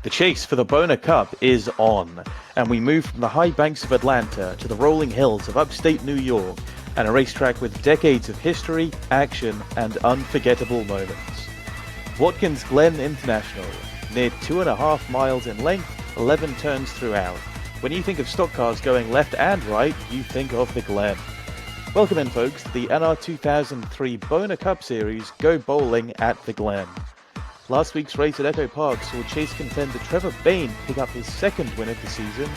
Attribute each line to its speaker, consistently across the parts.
Speaker 1: The chase for the Boner Cup is on, and we move from the high banks of Atlanta to the rolling hills of upstate New York, and a racetrack with decades of history, action, and unforgettable moments. Watkins Glen International, near 2.5 miles in length, 11 turns throughout. When you think of stock cars going left and right, you think of the Glen. Welcome in, folks, to the NR2003 Boner Cup Series Go Bowling at the Glen. Last week's race at Echo Park saw chase contender Trevor Bayne pick up his second win of the season,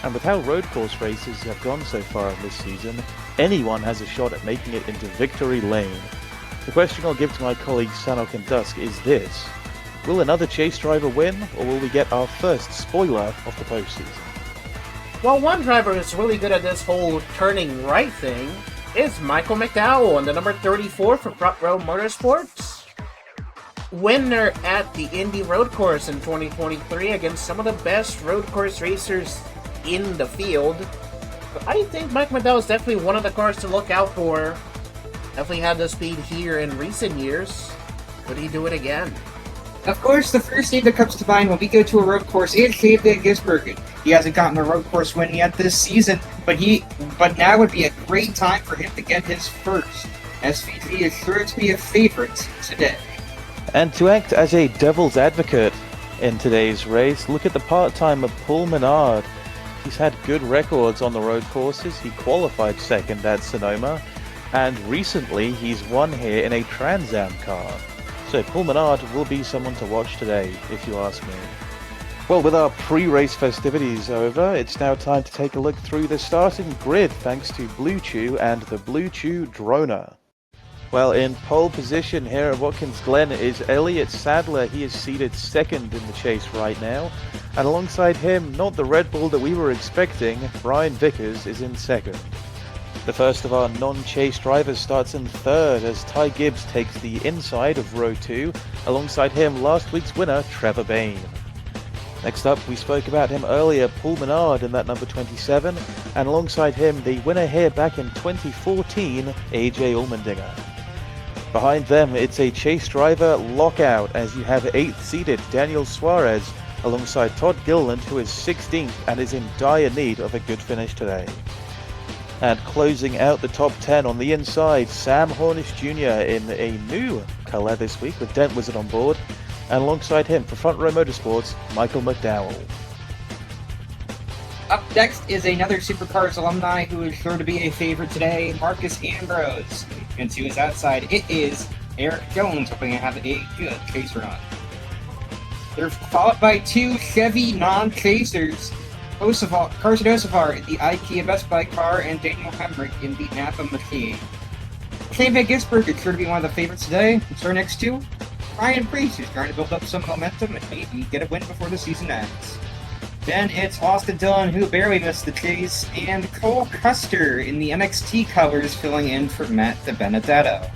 Speaker 1: and with how road course races have gone so far in this season, anyone has a shot at making it into victory lane. The question I'll give to my colleagues Sanok and Dusk is this: will another chase driver win, or will we get our first spoiler of the postseason?
Speaker 2: Well, one driver who's really good at this whole turning right thing is Michael McDowell on the number 34 for Front Row Motorsports. Winner at the Indy Road Course in 2023 against some of the best road course racers in the field. But I think Mike McDowell is definitely one of the cars to look out for. Definitely had the speed here in recent years. Could he do it again?
Speaker 3: Of course, the first name that comes to mind when we go to a road course is David Gisbergen. He hasn't gotten a road course win yet this season, but now would be a great time for him to get his first. SVG is sure to be a favorite today.
Speaker 1: And to act as a devil's advocate in today's race, look at the part-timer Paul Menard. He's had good records on the road courses. He qualified second at Sonoma, and recently he's won here in a Trans Am car. So Paul Menard will be someone to watch today, if you ask me. Well, with our pre-race festivities over, it's now time to take a look through the starting grid thanks to Blue Chew and the Blue Chew Droner. Well, in pole position here at Watkins Glen is Elliott Sadler. He is seated second in the chase right now. And alongside him, not the Red Bull that we were expecting, Brian Vickers is in second. The first of our non-chase drivers starts in third as Ty Gibbs takes the inside of row 2. Alongside him, last week's winner, Trevor Bayne. Next up, we spoke about him earlier, Paul Menard in that number 27. And alongside him, the winner here back in 2014, AJ Allmendinger. Behind them, it's a chase driver lockout as you have 8th seeded Daniel Suarez alongside Todd Gilliland, who is 16th and is in dire need of a good finish today. And closing out the top 10 on the inside, Sam Hornish Jr. in a new colour this week with Dent Wizard on board, and alongside him for Front Row Motorsports, Michael McDowell.
Speaker 3: Up next is another Supercars alumni who is sure to be a favorite today, Marcus Ambrose. And to his outside, it is Eric Jones, hoping to have a good chase run. They're followed by two Chevy non-chasers, Carson Osafar in the IKEA Best Buy car and Daniel Hemrick in the Napa machine. Shane Van Gisbergen is sure to be one of the favorites today. So our next two, Ryan Preece, who's trying to build up some momentum and maybe get a win before the season ends. Then it's Austin Dillon, who barely missed the chase, and Cole Custer in the NXT covers filling in for Matt DiBenedetto.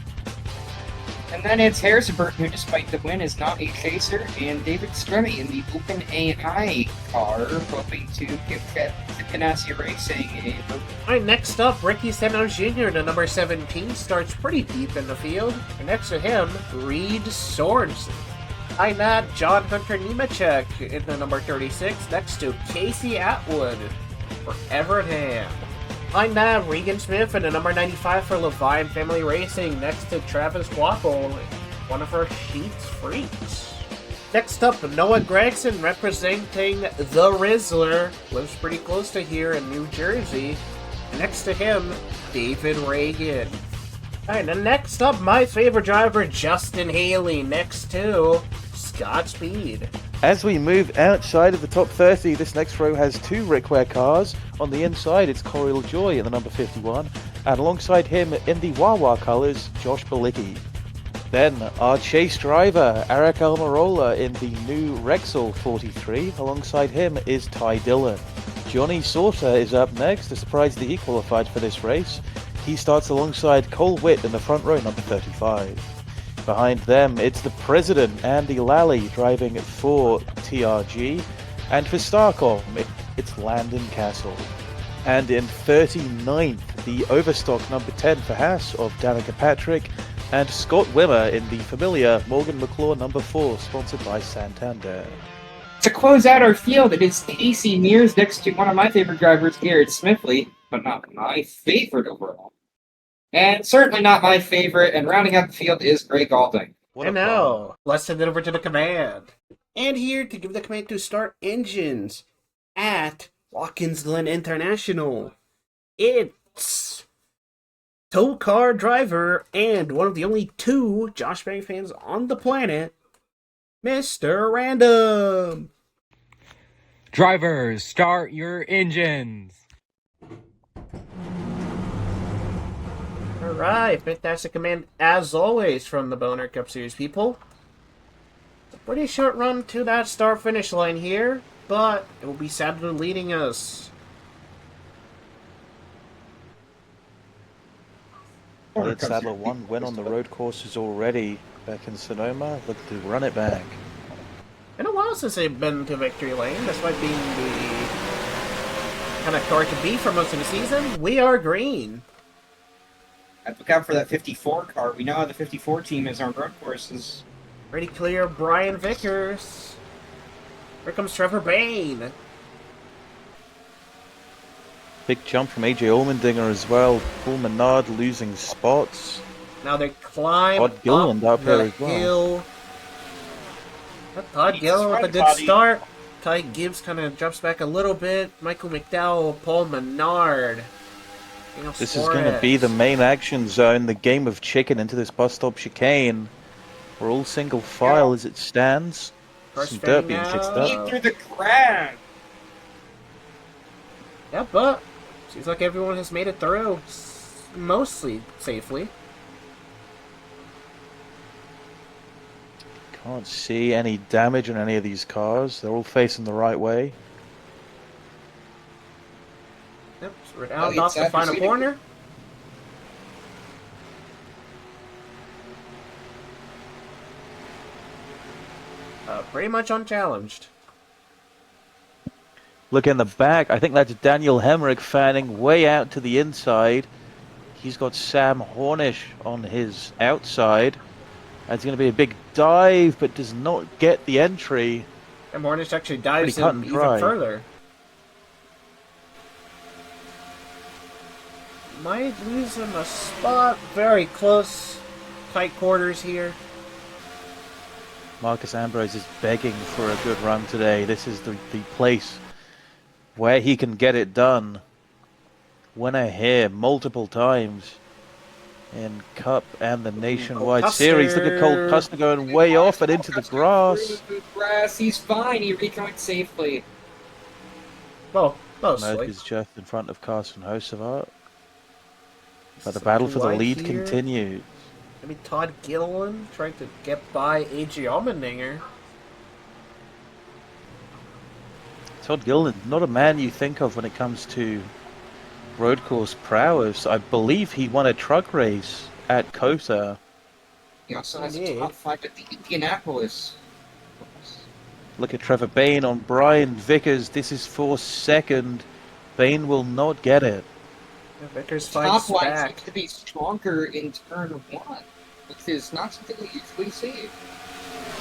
Speaker 3: And then it's Harrison Burton, who despite the win is not a chaser, and David Stremme in the OpenAI car, hoping to give Ganassi Racing a...
Speaker 2: Alright, next up, Ricky Stenhouse Jr., the number 17, starts pretty deep in the field. And next to him, Reed Sorensen. Behind that, John Hunter Nemechek in the number 36, next to Casey Atwood for Everett Ham. Behind that, Regan Smith in the number 95 for Levine Family Racing, next to Travis Wackle, one of her Sheets freaks. Next up, Noah Gregson representing the Rizzler, lives pretty close to here in New Jersey. And next to him, David Reagan. Alright, and next up, my favorite driver, Justin Haley, next to Godspeed.
Speaker 1: As we move outside of the top 30, this next row has two Rick Ware cars. On the inside, it's Corey LaJoy in the number 51, and alongside him in the Wawa colours, Josh Balicki. Then our chase driver, Eric Almirola in the new Rexall 43. Alongside him is Ty Dillon. Johnny Sauter is up next, a surprise that he qualified for this race. He starts alongside Cole Witt in the front row, number 35. Behind them, it's the president, Andy Lally, driving for TRG. And for Starcom, it's Landon Castle. And in 39th, the Overstock number 10 for Haas of Danica Patrick. And Scott Wimmer in the familiar Morgan McClure number 4, sponsored by Santander.
Speaker 3: To close out our field, it is Casey Mears next to one of my favorite drivers, Garrett Smithley, but not my favorite overall. And certainly not my favorite, and rounding out the field is Greg Galding.
Speaker 2: And now, let's send it over to the command. And here to give the command to start engines at Watkins Glen International, it's tow car driver and one of the only two Josh Berry fans on the planet, Mr. Random.
Speaker 4: Drivers, start your engines.
Speaker 2: Alright, fantastic command as always from the Boner Cup Series people. It's a pretty short run to that start-finish line here, but it will be Sadler leading us.
Speaker 1: Ed Sadler one win on the road courses already back in Sonoma. Look to run it back.
Speaker 2: Been a while since they've been to victory lane, despite being the kind of car to be for most of the season. We are green.
Speaker 3: I'd look out for that 54 car. We know how the 54 team is on road courses.
Speaker 2: Pretty clear, Brian Vickers. Here comes Trevor Bain.
Speaker 1: Big jump from AJ Allmendinger as well. Paul Menard losing spots.
Speaker 2: Now they climb
Speaker 1: Todd Gilliland up
Speaker 2: the
Speaker 1: here as well.
Speaker 2: hill. Todd Gilliland with a good start. Ty Gibbs kind of drops back a little bit. Michael McDowell, Paul Menard.
Speaker 1: This is going to be the main action zone, the game of chicken into this bus stop chicane. We're all single file as it stands.
Speaker 2: First
Speaker 1: Some dirt
Speaker 2: fading
Speaker 1: being fixed
Speaker 2: out.
Speaker 1: up.
Speaker 3: Through the crowd.
Speaker 2: Yeah, but seems like everyone has made it through mostly safely.
Speaker 1: Can't see any damage on any of these cars. They're all facing the right way.
Speaker 2: Yep, so we're out off the final corner. Pretty much unchallenged.
Speaker 1: Look in the back. I think that's Daniel Hemrick fanning way out to the inside. He's got Sam Hornish on his outside. That's going to be a big dive, but does not get the entry.
Speaker 2: And Hornish actually dives
Speaker 1: Pretty cut
Speaker 2: in
Speaker 1: and
Speaker 2: even
Speaker 1: dry.
Speaker 2: further. Might lose him a spot. Very close. Tight quarters here.
Speaker 1: Marcus Ambrose is begging for a good run today. This is the place where he can get it done. Winner here multiple times in Cup and the Nationwide Series. Look at Cole Custer going way off and into the grass.
Speaker 3: He's fine. He rejoined safely.
Speaker 2: Oh, mostly.
Speaker 1: Merck is just in front of Carson Hocevar. But the battle for the lead continues.
Speaker 2: Maybe Todd Gilliland trying to get by A.J. Allmendinger.
Speaker 1: Todd Gilliland, not a man you think of when it comes to road course prowess. I believe he won a truck race at COTA.
Speaker 3: He also has a top 5 at the Indianapolis.
Speaker 1: Look at Trevor Bain on Brian Vickers. This is for second. Bain will not get it.
Speaker 2: Yeah, Vickers fights
Speaker 3: Top line
Speaker 2: back.
Speaker 3: seems to be stronger in turn 1, which is not something we usually see.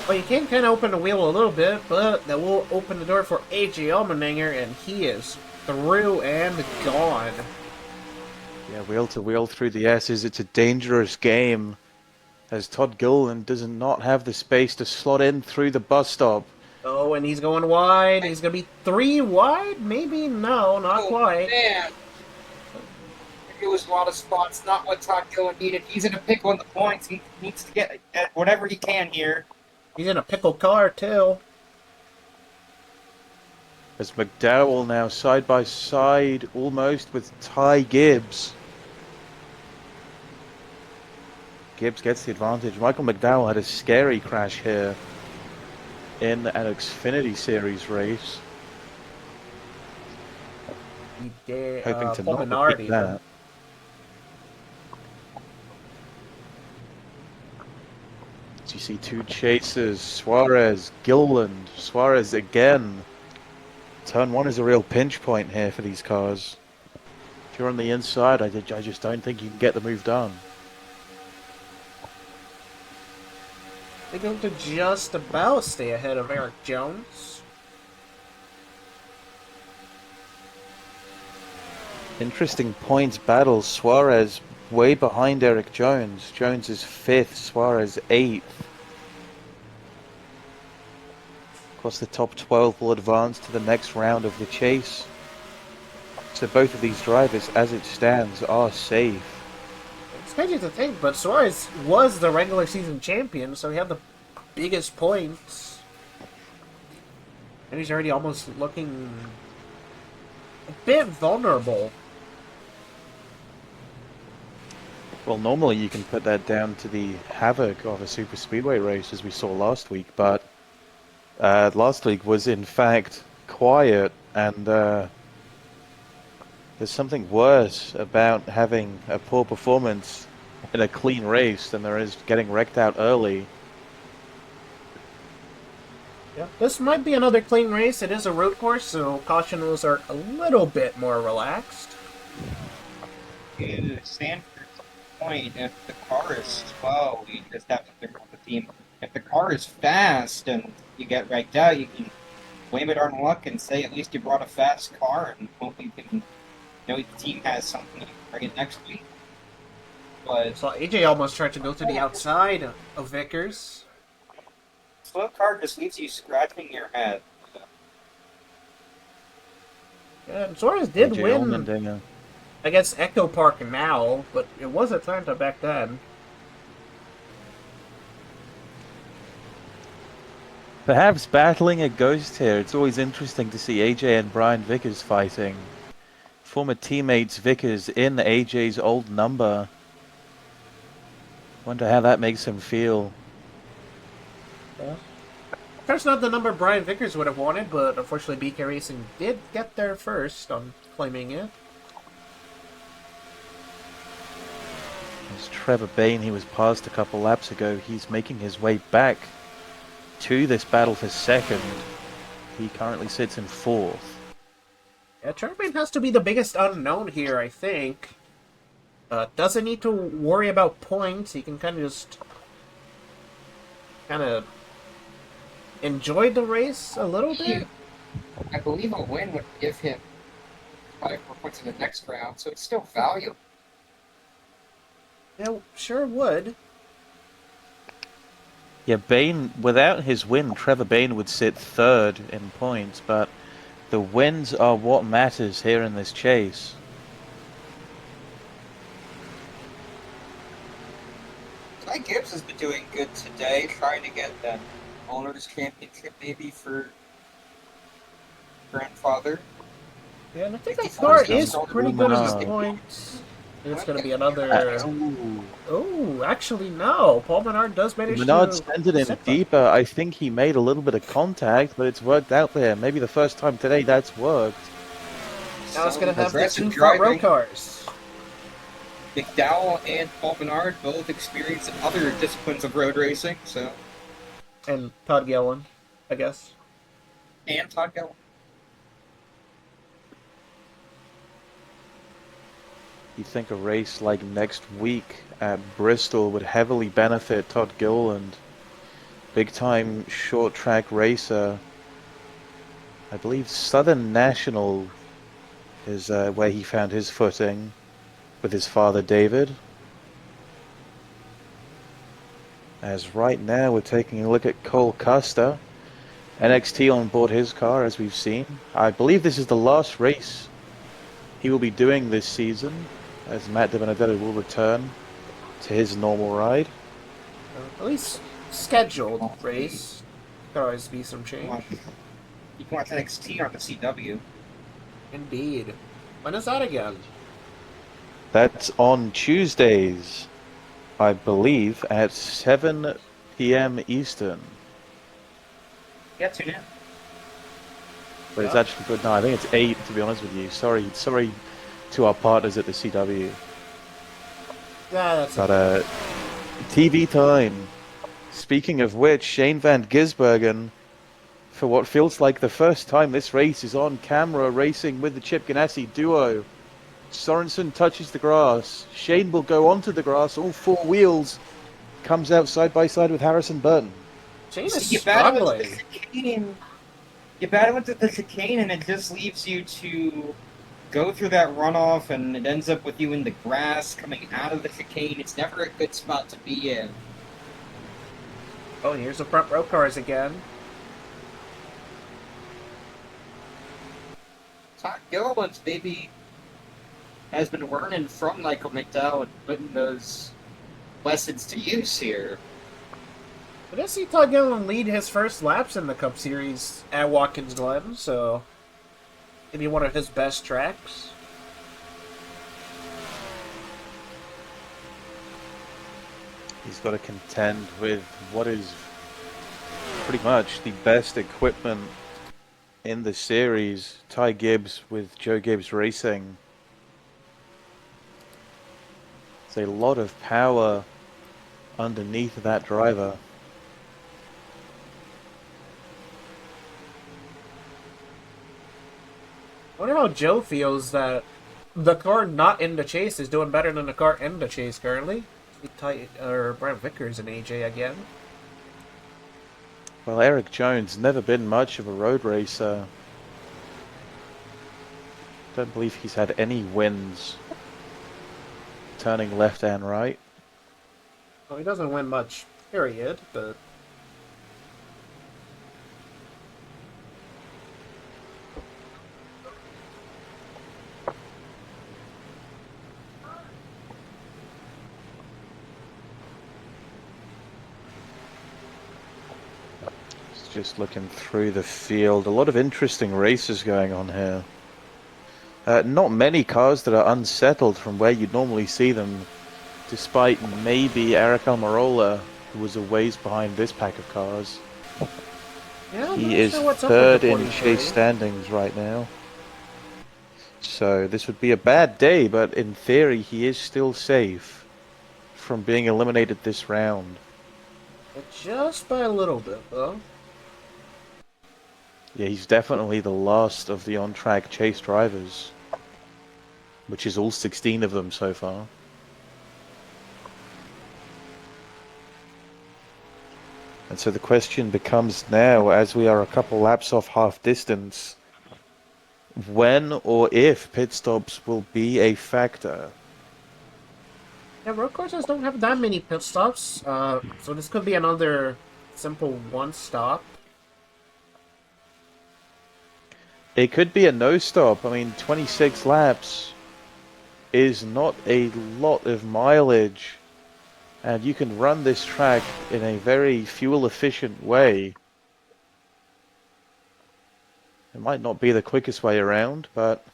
Speaker 2: Well, you can kind of open the wheel a little bit, but that will open the door for A.J. Allmendinger, and he is through and gone.
Speaker 1: Yeah, wheel to wheel through the S's. It's a dangerous game as Todd Gilliland does not have the space to slot in through the bus stop.
Speaker 2: Oh, and he's going wide. He's going to be 3 wide? Maybe? No, not quite.
Speaker 3: Man. It was a lot of spots, not what Todd Gilliland needed. He's in a pickle in the points. He needs to get whatever he can here.
Speaker 2: He's in a pickle car, too.
Speaker 1: As McDowell now side by side almost with Ty Gibbs. Gibbs gets the advantage. Michael McDowell had a scary crash here in an Xfinity Series race.
Speaker 2: He did,
Speaker 1: Hoping to
Speaker 2: Paul
Speaker 1: not
Speaker 2: Menard
Speaker 1: repeat
Speaker 2: even.
Speaker 1: that. So you see two chasers, Suarez, Gilliland, Suarez again. Turn 1 is a real pinch point here for these cars. If you're on the inside, I just don't think you can get the move done.
Speaker 2: They're going to just about stay ahead of Eric Jones.
Speaker 1: Interesting points battle. Suarez way behind Eric Jones. Jones is 5th, Suarez 8th. Of course, the top 12 will advance to the next round of the chase. So both of these drivers, as it stands, are safe.
Speaker 2: It's crazy to think, but Suarez was the regular season champion, so he had the biggest points. And he's already almost looking a bit vulnerable.
Speaker 1: Well, normally you can put that down to the havoc of a super speedway race, as we saw last week, but last week was in fact quiet, and there's something worse about having a poor performance in a clean race than there is getting wrecked out early.
Speaker 2: Yeah, this might be another clean race. It is a road course, so caution rules are a little bit more relaxed.
Speaker 3: To Stanford's point, if the car is slow, you just have to figure out the team. If the car is fast and you get wrecked out, you can blame it on luck and say at least you brought a fast car and hope you can, the team has something to bring it next week. But
Speaker 2: So AJ almost tried to go to the outside of Vickers.
Speaker 3: slow car just leaves you scratching your head.
Speaker 2: And Suarez did
Speaker 1: AJ
Speaker 2: win
Speaker 1: Allmendinger.
Speaker 2: against Echo Park now, but it was Atlanta back then.
Speaker 1: Perhaps battling a ghost here. It's always interesting to see AJ and Brian Vickers fighting. Former teammates Vickers in AJ's old number. Wonder how that makes him feel.
Speaker 2: That's not the number Brian Vickers would have wanted, but unfortunately BK Racing did get there first on claiming it.
Speaker 1: As Trevor Bayne, he was passed a couple laps ago. He's making his way back to this battle for second. He currently sits in 4th.
Speaker 2: Yeah, Trevor has to be the biggest unknown here, I think. Doesn't need to worry about points. He can kind of enjoy the race a little bit.
Speaker 3: I believe a win would give him 5 more points in the next round, so it's still valuable.
Speaker 2: Yeah, sure would.
Speaker 1: Yeah, Bayne, without his win, Trevor Bayne would sit 3rd in points, but the wins are what matters here in this chase.
Speaker 3: Ty Gibbs has been doing good today, trying to get the Owners' Championship maybe for grandfather.
Speaker 2: Yeah, and I think that
Speaker 3: 54
Speaker 2: car
Speaker 3: is
Speaker 2: is
Speaker 3: still
Speaker 2: pretty
Speaker 1: the
Speaker 2: good
Speaker 1: winner.
Speaker 2: in the points. I think it's going to be another...
Speaker 1: Ooh.
Speaker 2: Oh, actually, no. Paul Menard does manage
Speaker 1: Menard
Speaker 2: to...
Speaker 1: sent it in
Speaker 2: set that.
Speaker 1: deeper. I think he made a little bit of contact, but it's worked out for him. Maybe the first time today that's worked.
Speaker 2: Now it's going to have the
Speaker 3: Aggressive
Speaker 2: 2 front row
Speaker 3: driving.
Speaker 2: cars.
Speaker 3: McDowell and Paul Menard both experience other disciplines of road racing, so.
Speaker 2: And Todd Gillen, I guess.
Speaker 3: And Todd Gillen.
Speaker 1: You think a race like next week at Bristol would heavily benefit Todd Gilland, big-time short-track racer. I believe Southern National is where he found his footing with his father David. As right now we're taking a look at Cole Custer, NXT on board his car as we've seen. I believe this is the last race he will be doing this season, as Matt DiBenedetto will return to his normal ride.
Speaker 2: At least scheduled race. Could always be some change.
Speaker 3: You can watch NXT on the CW.
Speaker 2: Indeed. When is that again?
Speaker 1: That's on Tuesdays, I believe, at 7 p.m. Eastern.
Speaker 3: Yeah, tune in.
Speaker 1: But it's actually good now. I think it's 8, to be honest with you. Sorry to our partners at the CW.
Speaker 2: Yeah, that's
Speaker 1: But TV time. Speaking of which, Shane Van Gisbergen, for what feels like the first time this race is on camera, racing with the Chip Ganassi duo. Sorensen touches the grass. Shane will go onto the grass, all 4 wheels. Comes out side by side with Harrison Burton.
Speaker 2: Shane is
Speaker 3: You battle
Speaker 2: struggling.
Speaker 3: into the chicane and it just leaves you to go through that runoff and it ends up with you in the grass coming out of the chicane. It's never a good spot to be in.
Speaker 2: Oh, here's the front row cars again.
Speaker 3: Todd Gilliland's baby has been learning from Michael McDowell and putting those lessons to use here.
Speaker 2: I did see Todd Gilliland lead his first laps in the Cup Series at Watkins Glen, so maybe one of his best tracks.
Speaker 1: He's got to contend with what is pretty much the best equipment in the series. Ty Gibbs with Joe Gibbs Racing. It's a lot of power underneath that driver.
Speaker 2: I wonder how Joe feels that the car not in the chase is doing better than the car in the chase currently. Brent Vickers and AJ again.
Speaker 1: Well, Eric Jones never been much of a road racer. Don't believe he's had any wins turning left and right.
Speaker 2: Well, he doesn't win much, period, but...
Speaker 1: Just looking through the field, a lot of interesting races going on here. Not many cars that are unsettled from where you'd normally see them, despite maybe Eric Almirola, who was a ways behind this pack of cars.
Speaker 2: Yeah, I'm
Speaker 1: He
Speaker 2: not
Speaker 1: is
Speaker 2: sure what's up
Speaker 1: third
Speaker 2: with the
Speaker 1: in
Speaker 2: 43.
Speaker 1: chase standings right now. So this would be a bad day, but in theory he is still safe from being eliminated this round.
Speaker 2: But just by a little bit, though.
Speaker 1: Yeah, he's definitely the last of the on-track chase drivers, which is all 16 of them so far. And so the question becomes now, as we are a couple laps off half distance, when or if pit stops will be a factor.
Speaker 2: Yeah, road courses don't have that many pit stops, so this could be another simple one stop.
Speaker 1: It could be a no-stop. I mean, 26 laps is not a lot of mileage, and you can run this track in a very fuel-efficient way. It might not be the quickest way around, but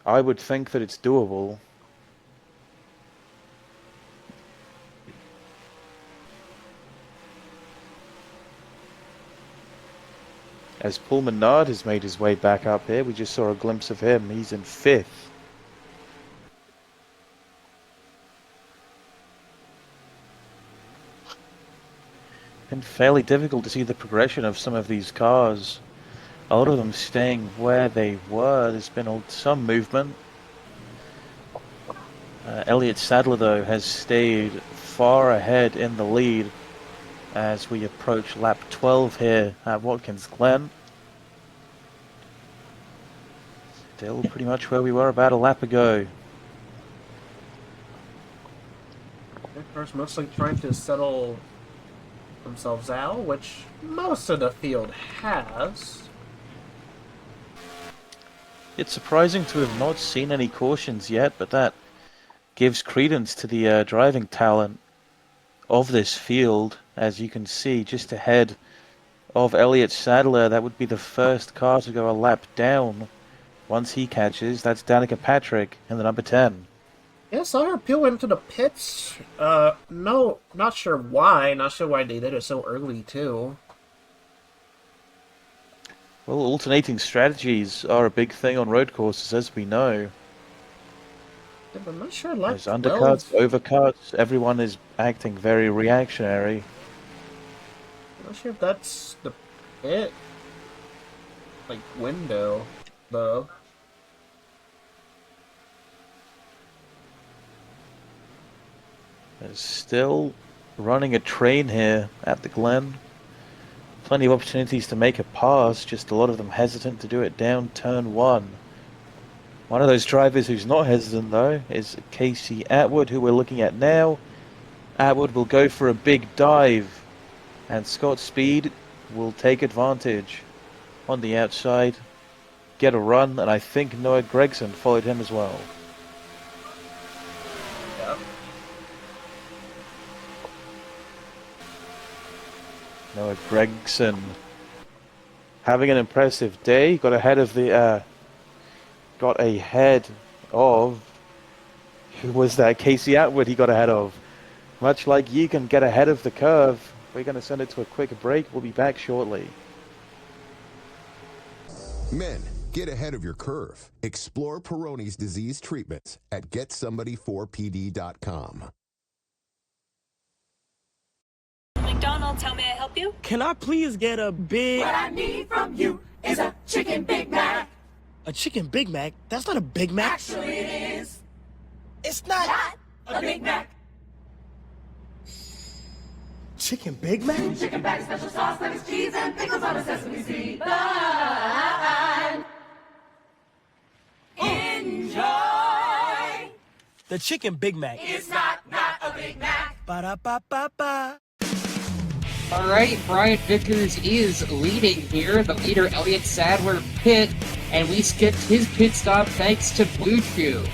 Speaker 1: I would think that it's doable. As Paul Menard has made his way back up here, we just saw a glimpse of him. He's in 5th. Been fairly difficult to see the progression of some of these cars. A lot of them staying where they were. There's been some movement. Elliott Sadler, though, has stayed far ahead in the lead as we approach lap 12 here at Watkins Glen. Still pretty much where we were about a lap ago.
Speaker 2: The cars mostly trying to settle themselves out, which most of the field has.
Speaker 1: It's surprising to have not seen any cautions yet, but that gives credence to the driving talent of this field. As you can see, just ahead of Elliott Sadler, that would be the first car to go a lap down once he catches. That's Danica Patrick in the number 10.
Speaker 2: Yeah, saw her peel into the pits. No, not sure why. Not sure why they did it so early, too.
Speaker 1: Well, alternating strategies are a big thing on road courses, as we know.
Speaker 2: Yeah, but I'm not sure lap
Speaker 1: There's
Speaker 2: 12.
Speaker 1: undercuts, overcuts, everyone is acting very reactionary.
Speaker 2: I'm not sure if that's the pit, like, window, though.
Speaker 1: There's still running a train here at the Glen. Plenty of opportunities to make a pass, just a lot of them hesitant to do it down turn 1. One of those drivers who's not hesitant, though, is Casey Atwood, who we're looking at now. Atwood will go for a big dive, and Scott Speed will take advantage on the outside, get a run, and I think Noah Gregson followed him as well.
Speaker 2: Yep.
Speaker 1: Noah Gregson having an impressive day. Got ahead of who was that? Casey Atwood. He got ahead of. Much like you can get ahead of the curve. We're going to send it to a quick break. We'll be back shortly.
Speaker 5: Men, get ahead of your curve. Explore Peyronie's disease treatments at GetSomebody4PD.com.
Speaker 6: McDonald's, how may I help you?
Speaker 7: Can I please get a big...
Speaker 8: What I need from you is a chicken Big Mac.
Speaker 7: A chicken Big Mac? That's not a Big Mac.
Speaker 8: Actually, it is
Speaker 7: It's not...
Speaker 8: not a Big Mac.
Speaker 7: Chicken Big Mac?
Speaker 8: Chicken bag, special sauce, lettuce, cheese, and pickles on a sesame seed bun. Enjoy.
Speaker 7: The chicken Big Mac.
Speaker 8: It's not a Big Mac.
Speaker 7: Ba-da-ba-ba-ba.
Speaker 3: All right, Brian Vickers is leading here. The leader, Elliott Sadler, pit, and we skipped his pit stop thanks to Blue Chew.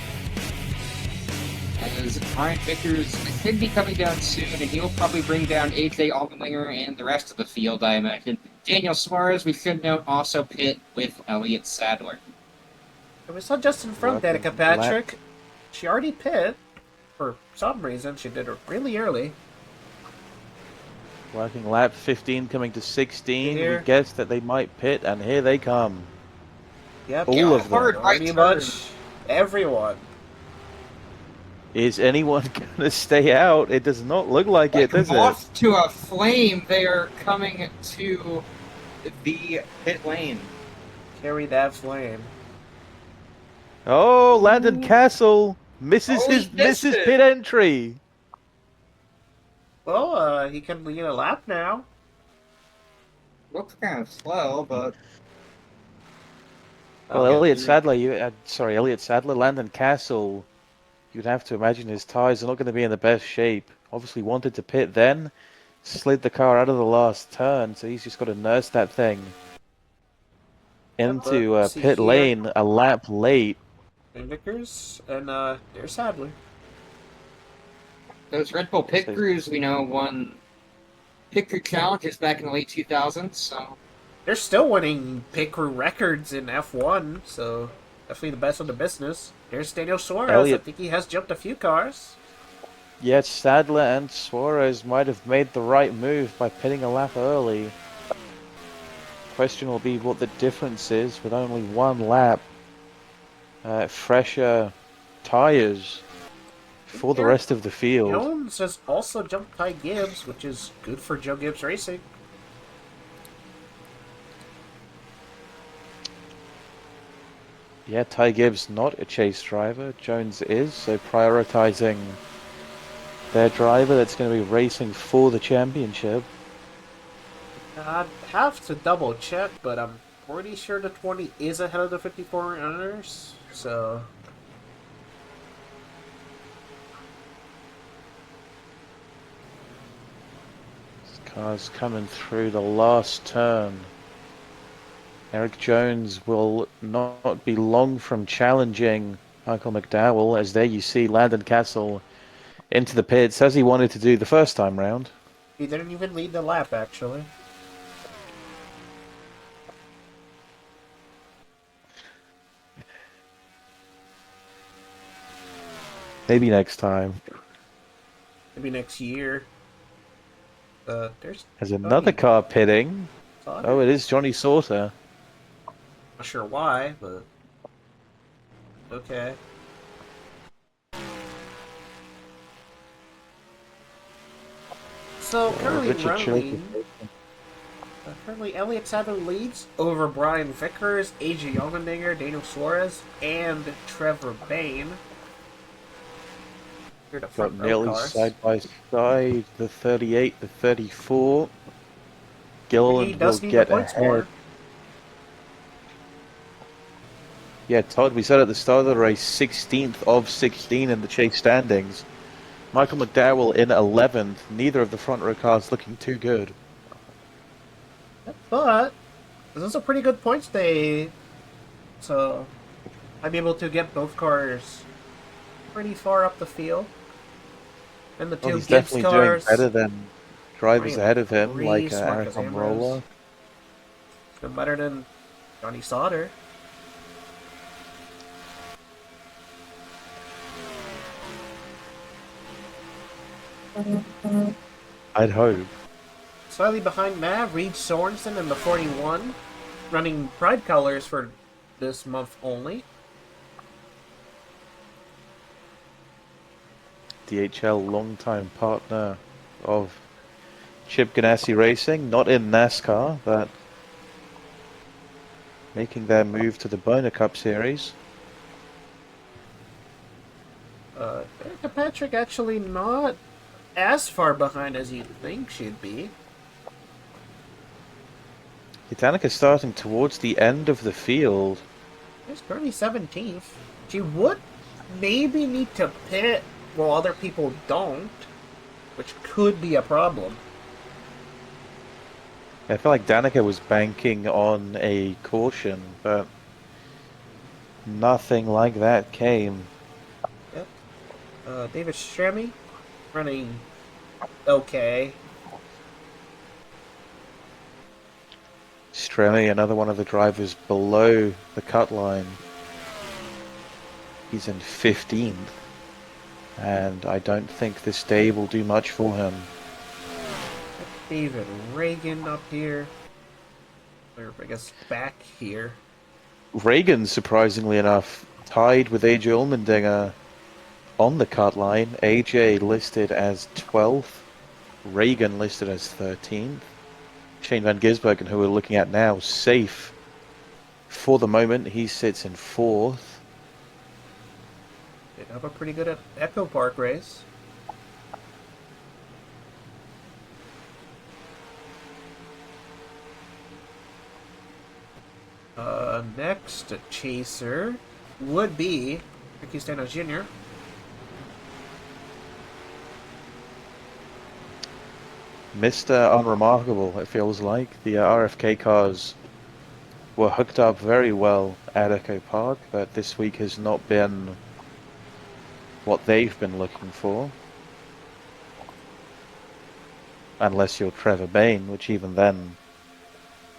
Speaker 3: As Brian Vickers should be coming down soon, and he'll probably bring down AJ Allmendinger and the rest of the field, I imagine. Daniel Suarez, we should note, also pit with Elliott Sadler.
Speaker 2: And we saw just in front of Danica Patrick. She already pit. For some reason, she did it really early.
Speaker 1: Working lap 15 coming to 16.
Speaker 2: Here.
Speaker 1: We guessed that they might pit, and here they come.
Speaker 2: Yep.
Speaker 1: All of them.
Speaker 3: hard right
Speaker 2: Pretty
Speaker 3: turn.
Speaker 2: much everyone.
Speaker 1: Is anyone going to stay out? It does not look like it, does it?
Speaker 3: Moth to a flame, they are coming to the pit lane.
Speaker 2: Carry that flame.
Speaker 1: Oh, Landon Castle misses
Speaker 3: Oh,
Speaker 1: his
Speaker 3: he missed it.
Speaker 1: pit entry.
Speaker 2: Well, he can lead a lap now.
Speaker 3: Looks kind of slow, but...
Speaker 1: Well,
Speaker 2: Okay.
Speaker 1: Elliott Sadler, Landon Castle. You'd have to imagine his tyres are not going to be in the best shape. Obviously wanted to pit then, slid the car out of the last turn, so he's just got to nurse that thing into
Speaker 2: but see
Speaker 1: pit
Speaker 2: here.
Speaker 1: lane a lap late.
Speaker 2: And Vickers, and there's Sadler.
Speaker 3: Those Red Bull pit crews, we know, won pit crew challenges back in the late 2000s, so...
Speaker 2: They're still winning pit crew records in F1, so definitely the best of the business. Here's Daniel Suarez.
Speaker 1: Elliott.
Speaker 2: I think he has jumped a few cars.
Speaker 1: Yet Sadler and Suarez might have made the right move by pitting a lap early. Question will be what the difference is with only one lap. Fresher tyres for the rest of the field.
Speaker 2: Jones has also jumped Ty Gibbs, which is good for Joe Gibbs Racing.
Speaker 1: Yeah, Ty Gibbs not a chase driver. Jones is, so prioritizing their driver that's going to be racing for the championship.
Speaker 2: I'd have to double check, but I'm pretty sure the 20 is ahead of the 54 runners, so...
Speaker 1: This car's coming through the last turn. Eric Jones will not be long from challenging Michael McDowell, as there you see Landon Castle into the pits, as he wanted to do the first time round.
Speaker 2: He didn't even lead the lap, actually.
Speaker 1: Maybe next time.
Speaker 2: Maybe next year. There's
Speaker 1: There's another car pitting.
Speaker 2: Not
Speaker 1: Oh, it is Johnny Sauter.
Speaker 2: sure why, but... Okay. So, currently
Speaker 1: Richard
Speaker 2: running...
Speaker 1: Chilton.
Speaker 2: Currently, Elliott Sadler leads over Brian Vickers, AJ Allmendinger, Daniel Suarez, and Trevor Bain. Here are the
Speaker 1: Got
Speaker 2: front row
Speaker 1: nearly
Speaker 2: cars.
Speaker 1: side by side, the 38, the 34.
Speaker 2: He
Speaker 1: Gilliland will
Speaker 2: does need the
Speaker 1: get
Speaker 2: point
Speaker 1: ahead.
Speaker 2: score.
Speaker 1: Yeah, Todd, we said at the start of the race, 16th of 16 in the chase standings. Michael McDowell in 11th. Neither of the front row cars looking too good.
Speaker 2: But this is a pretty good points day, so I'm able to get both cars pretty far up the field. And the
Speaker 1: Well,
Speaker 2: two
Speaker 1: he's
Speaker 2: Gibbs
Speaker 1: definitely
Speaker 2: cars.
Speaker 1: doing better than drivers
Speaker 2: Ryan
Speaker 1: ahead of him, like
Speaker 2: Reese, Marcus
Speaker 1: Eric
Speaker 2: Ambrose.
Speaker 1: Almirola.
Speaker 2: Been better than Johnny Sauter.
Speaker 1: I'd hope.
Speaker 2: Slightly behind Matt, Reed Sorensen in the 41, running Pride colors for this month only.
Speaker 1: DHL longtime partner of Chip Ganassi Racing, not in NASCAR, but making their move to the Boner Cup Series.
Speaker 2: Erica Patrick actually not as far behind as you'd think she'd be.
Speaker 1: Danica starting towards the end of the field.
Speaker 2: She's currently 17th. She would maybe need to pit while other people don't, which could be a problem.
Speaker 1: I feel like Danica was banking on a caution, but nothing like that came.
Speaker 2: Yep. David Stremme running okay.
Speaker 1: Stremme, another one of the drivers below the cut line. He's in 15th, and I don't think this day will do much for him.
Speaker 2: David Reagan up here. Or I guess back here.
Speaker 1: Reagan, surprisingly enough, tied with AJ Allmendinger on the cut line. AJ listed as 12th, Reagan listed as 13th. Shane Van Gisbergen, who we're looking at now, safe for the moment. He sits in 4th.
Speaker 2: Did have a pretty good Echo Park race. Next chaser would be Ricky Stenhouse Jr.
Speaker 1: Mr. Unremarkable, it feels like. The RFK cars were hooked up very well at Echo Park, but this week has not been what they've been looking for. Unless you're Trevor Bayne, which even then,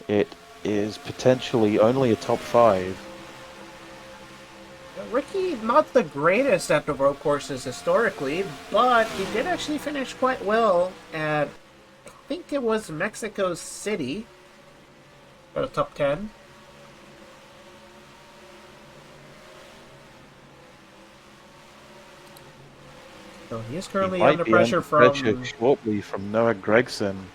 Speaker 1: it is potentially only a top 5.
Speaker 2: Ricky, not the greatest at the road courses historically, but he did actually finish quite well at, I think it was Mexico City, for the top 10. So he is currently under pressure from...
Speaker 1: shortly from Noah Gregson.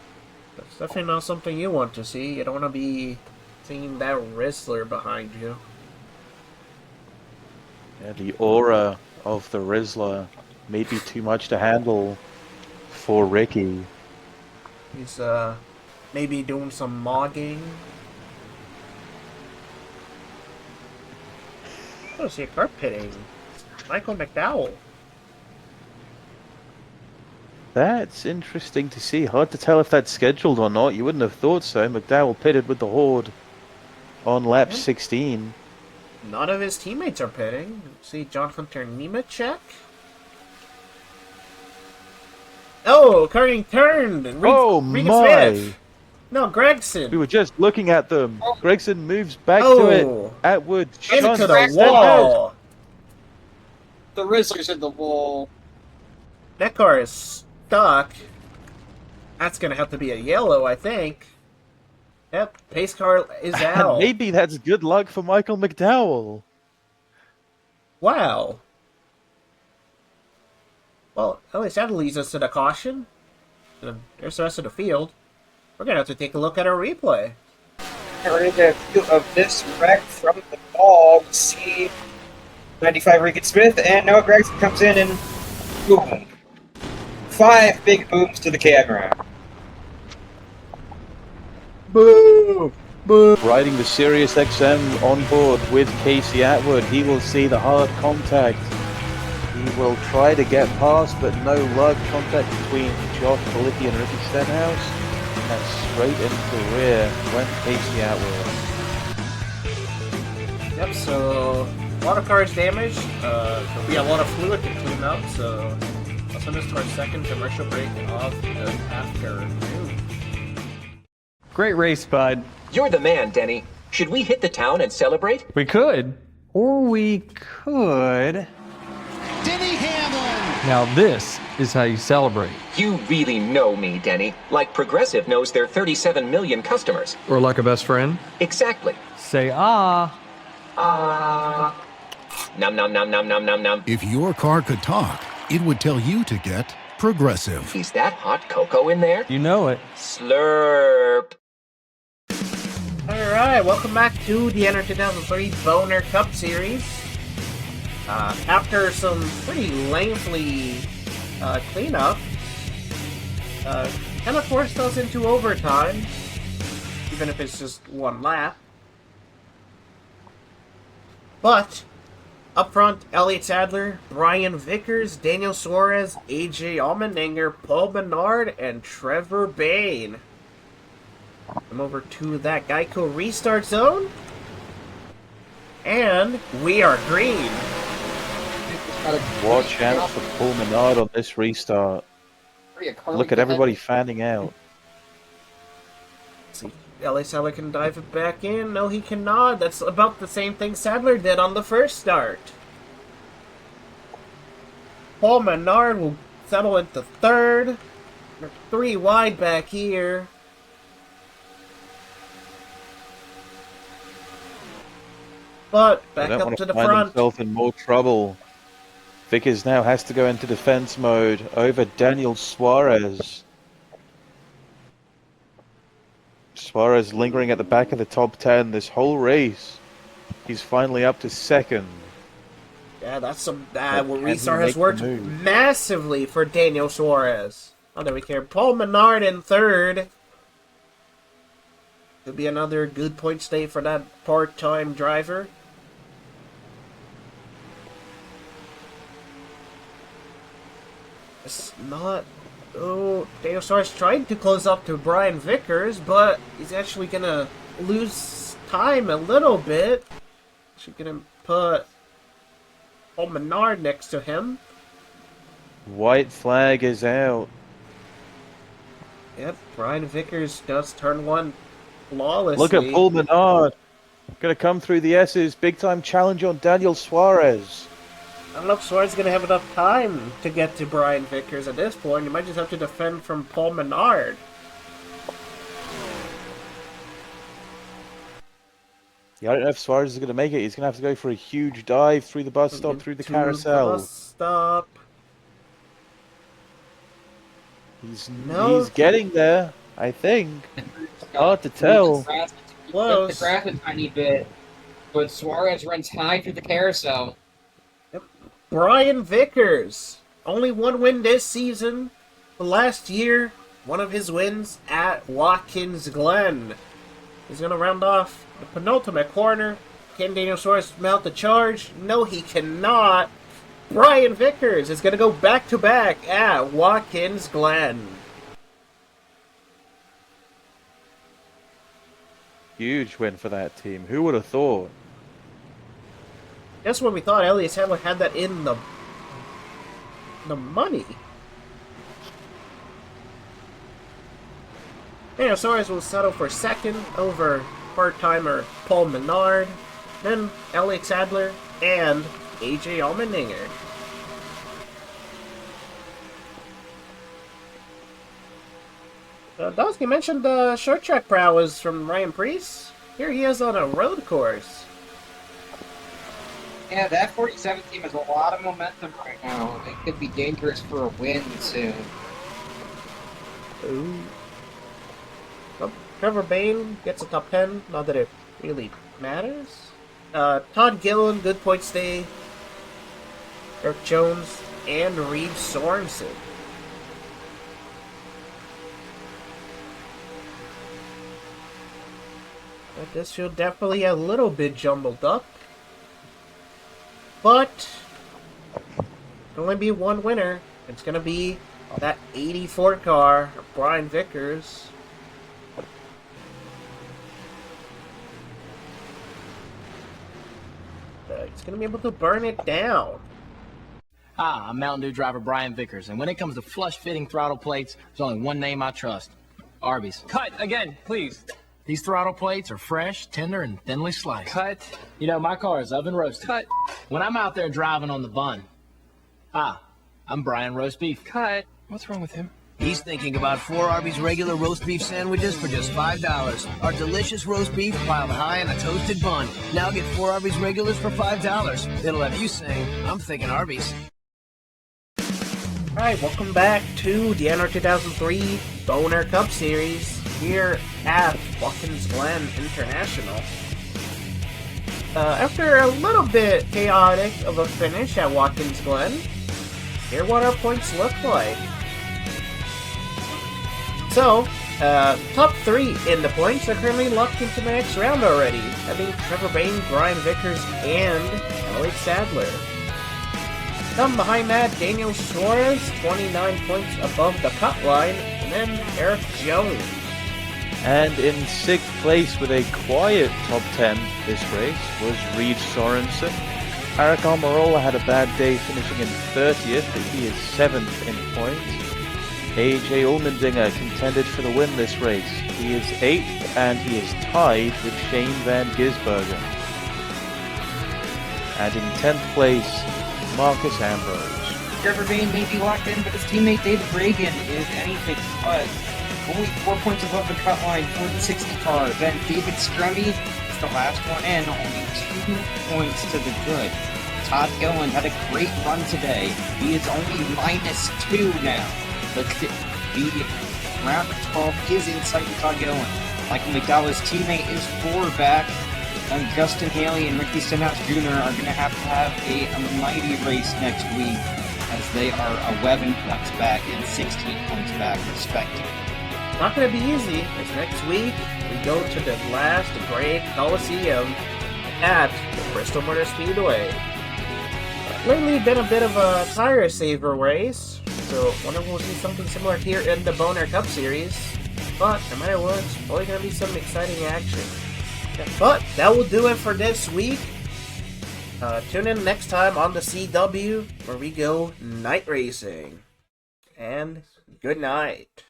Speaker 2: That's definitely not something you want to see. You don't want to be seeing that Rizzler behind you.
Speaker 1: Yeah, the aura of the Rizzler may be too much to handle for Ricky.
Speaker 2: He's maybe doing some mogging. I don't see a car pitting. Michael McDowell.
Speaker 1: That's interesting to see. Hard to tell if that's scheduled or not. You wouldn't have thought so. McDowell pitted with the Horde on lap 16.
Speaker 2: None of his teammates are pitting. See John Hunter Nemechek. Oh, Carting turned. Regan
Speaker 1: my!
Speaker 2: Smith. No, Gregson.
Speaker 1: We were just looking at them. Gregson moves back to
Speaker 2: Oh.
Speaker 1: it. Atwood
Speaker 2: Into
Speaker 1: shuns
Speaker 2: the
Speaker 1: Stenhouse.
Speaker 2: wall.
Speaker 3: The Rizzler's in the wall.
Speaker 2: That car is stuck. That's gonna have to be a yellow, I think. Yep, pace car is out.
Speaker 1: Maybe that's good luck for Michael McDowell.
Speaker 2: Wow. Well, at least that leads us to the caution. And there's the rest of the field. We're gonna have to take a look at our replay.
Speaker 3: We're going to get a view of this wreck from the ball. We see 95 Regan Smith, and Noah Gregson comes in and boom. 5 big booms to the camera.
Speaker 2: Boo!
Speaker 1: Riding the Sirius XM on board with Casey Atwood, he will see the hard contact. He will try to get past, but no luck. Contact between Josh Policki and Ricky Stenhouse. And straight into the rear went Casey Atwood.
Speaker 2: Yep, so a lot of cars damaged. There'll be a lot of fluid to clean up, so I'll send us to our second commercial break of the afternoon.
Speaker 4: Great race, bud.
Speaker 9: You're the man, Denny. Should we hit the town and celebrate?
Speaker 4: We could. Or we could.
Speaker 7: Denny Hamlin!
Speaker 4: Now this is how you celebrate.
Speaker 9: You really know me, Denny. Like Progressive knows their 37 million customers.
Speaker 4: Or like a best friend.
Speaker 9: Exactly.
Speaker 4: Say ah.
Speaker 9: Num num num num num num num.
Speaker 10: If your car could talk, it would tell you to get Progressive.
Speaker 9: Is that hot cocoa in there?
Speaker 4: You know it.
Speaker 9: Slurp.
Speaker 2: Alright, welcome back to the NR2003 Boner Cup Series. After some pretty lengthy cleanup, kind of forced us into overtime, even if it's just one lap. But, up front, Elliott Sadler, Brian Vickers, Daniel Suarez, AJ Allmendinger, Paul Menard, and Trevor Bayne. I'm over to that Geico restart zone. And we are green.
Speaker 1: Watch out for Paul Menard on this restart. Look at everybody fanning out.
Speaker 2: See, LA Sadler can dive it back in. No, he cannot. That's about the same thing Sadler did on the first start. Paul Menard will settle into third. We're 3 wide back here. But back up to the front.
Speaker 1: Find himself in more trouble. Vickers now has to go into defense mode over Daniel Suarez. Suarez lingering at the back of the top 10 this whole race. He's finally up to second.
Speaker 2: Yeah, that's some restart has worked massively for Daniel Suarez. Not that we care. Paul Menard in third. Could be another good point stay for that part-time driver. It's not... Oh, Daniel Suarez tried to close up to Brian Vickers, but he's actually going to lose time a little bit. Actually going to put Paul Menard next to him.
Speaker 1: White flag is out.
Speaker 2: Yep, Brian Vickers does turn one flawlessly.
Speaker 1: Look at Paul Menard. Going to come through the S's. Big time challenge on Daniel Suarez.
Speaker 2: I don't know if Suarez is going to have enough time to get to Brian Vickers at this point. He might just have to defend from Paul Menard.
Speaker 1: Yeah, I don't know if Suarez is going to make it. He's going to have to go for a huge dive through the bus stop, through the carousel.
Speaker 2: The bus stop.
Speaker 1: He's getting there, I think. Hard to tell.
Speaker 3: Close. The grass a tiny bit, but Suarez runs high through the carousel.
Speaker 2: Yep. Brian Vickers, only one win this season. The last year, one of his wins at Watkins Glen. He's going to round off the penultimate corner. Can Daniel Suarez mount the charge? No, he cannot. Brian Vickers is going to go back-to-back at Watkins Glen.
Speaker 1: Huge win for that team. Who would have thought?
Speaker 2: That's when we thought Elliott Sadler had that in the money. Daniel Suarez will settle for second over part-timer Paul Menard, then Elliott Sadler, and AJ Allmendinger. Dawes, you mentioned the short track prowess from Ryan Preece. Here he is on a road course.
Speaker 3: Yeah, that 47 team has a lot of momentum right now. They could be dangerous for a win soon.
Speaker 2: Ooh. Oh, Trevor Bayne gets a top 10. Not that it really matters. Todd Gillen, good point stay. Eric Jones, and Reed Sorensen. But this field definitely a little bit jumbled up. But there'll only be one winner. It's going to be that 84 car, Brian Vickers. He's going to be able to burn it down.
Speaker 11: Hi, I'm Mountain Dew driver Brian Vickers, and when it comes to flush-fitting throttle plates, there's only one name I trust. Arby's.
Speaker 12: Cut again, please.
Speaker 11: These throttle plates are fresh, tender, and thinly sliced.
Speaker 12: Cut.
Speaker 11: You know, my car is oven roasted.
Speaker 12: Cut.
Speaker 11: When I'm out there driving on the bun. Hi, I'm Brian Roast Beef.
Speaker 12: Cut. What's wrong with him?
Speaker 13: He's thinking about 4 Arby's regular roast beef sandwiches for just $5. Our delicious roast beef piled high on a toasted bun. Now get 4 Arby's regulars for $5. It'll have you saying, I'm thinking Arby's.
Speaker 2: Alright, welcome back to the NR2003 Boner Cup Series here at Watkins Glen International. After a little bit chaotic of a finish at Watkins Glen, here what our points look like. So, top 3 in the points are currently locked into the next round already, having Trevor Bain, Brian Vickers, and Alex Sadler. Come behind that, Daniel Suarez, 29 points above the cut line, and then Eric Jones.
Speaker 1: And in 6th place with a quiet top 10 this race was Reed Sorensen. Eric Almirola had a bad day finishing in 30th, but he is 7th in points. AJ Allmendinger contended for the win this race. He is 8th and he is tied with Shane Van Gisbergen. And in 10th place, Marcus Ambrose.
Speaker 3: Trevor Bain may be locked in, but his teammate David Reagan is anything but. Only 4 points above the cut line for the 60 car. Then David Strummy is the last one in, only 2 points to the good. Todd Gillen had a great run today. He is only -2 now. The round of 12 is in sight of Todd Gillen. Michael McDowell's teammate is 4 back. And Justin Haley and Ricky Stenhouse Jr. are going to have a mighty race next week, as they are 11 points back and 16 points back, respectively.
Speaker 2: Not going to be easy, as next week we go to the last great Coliseum at the Bristol Motor Speedway. Lately been a bit of a tire saver race, so I wonder if we'll see something similar here in the Boner Cup Series. But no matter what, it's probably going to be some exciting action. But that will do it for this week. Tune in next time on the CW, where we go night racing. And good night.